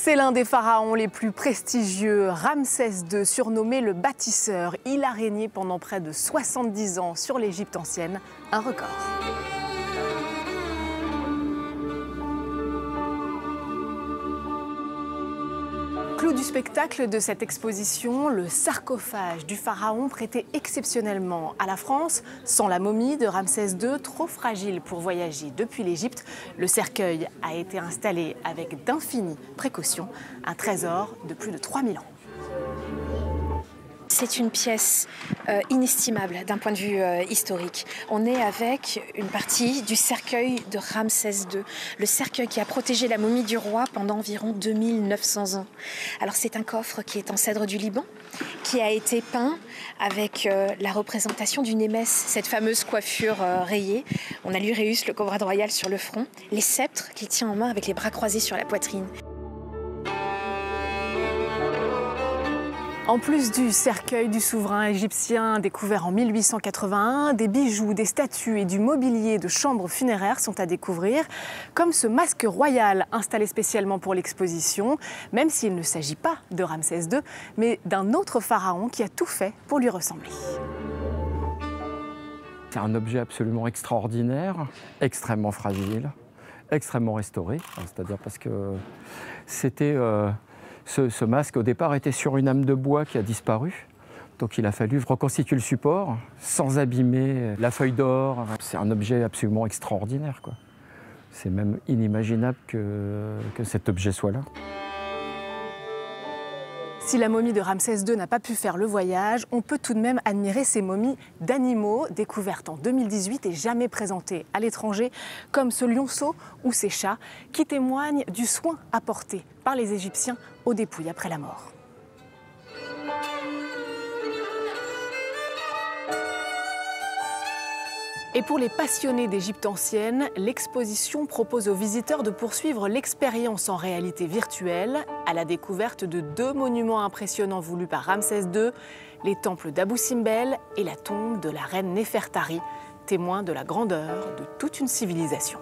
C'est l'un des pharaons les plus prestigieux, Ramsès II, surnommé le bâtisseur. Il a régné pendant près de 70 ans sur l'Égypte ancienne, un record. Clou du spectacle de cette exposition, le sarcophage du pharaon prêté exceptionnellement à la France. Sans la momie de Ramsès II, trop fragile pour voyager depuis l'Égypte, le cercueil a été installé avec d'infinies précautions, un trésor de plus de 3000 ans. C'est une pièce inestimable d'un point de vue historique. On est avec une partie du cercueil de Ramsès II, le cercueil qui a protégé la momie du roi pendant environ 2900 ans. Alors c'est un coffre qui est en cèdre du Liban, qui a été peint avec la représentation d'une émesse, cette fameuse coiffure rayée. On a l'uréus, le cobrade royal sur le front, les sceptres qu'il tient en main avec les bras croisés sur la poitrine. En plus du cercueil du souverain égyptien découvert en 1881, des bijoux, des statues et du mobilier de chambres funéraires sont à découvrir, comme ce masque royal installé spécialement pour l'exposition, même s'il ne s'agit pas de Ramsès II, mais d'un autre pharaon qui a tout fait pour lui ressembler. C'est un objet absolument extraordinaire, extrêmement fragile, extrêmement restauré, c'est-à-dire parce que c'était... Ce masque, au départ, était sur une âme de bois qui a disparu. Donc il a fallu reconstituer le support sans abîmer la feuille d'or. C'est un objet absolument extraordinaire, quoi. C'est même inimaginable que cet objet soit là. Si la momie de Ramsès II n'a pas pu faire le voyage, on peut tout de même admirer ces momies d'animaux découvertes en 2018 et jamais présentées à l'étranger, comme ce lionceau ou ces chats, qui témoignent du soin apporté par les Égyptiens aux dépouilles après la mort. Et pour les passionnés d'Égypte ancienne, l'exposition propose aux visiteurs de poursuivre l'expérience en réalité virtuelle à la découverte de deux monuments impressionnants voulus par Ramsès II, les temples d'Abou Simbel et la tombe de la reine Néfertari, témoin de la grandeur de toute une civilisation.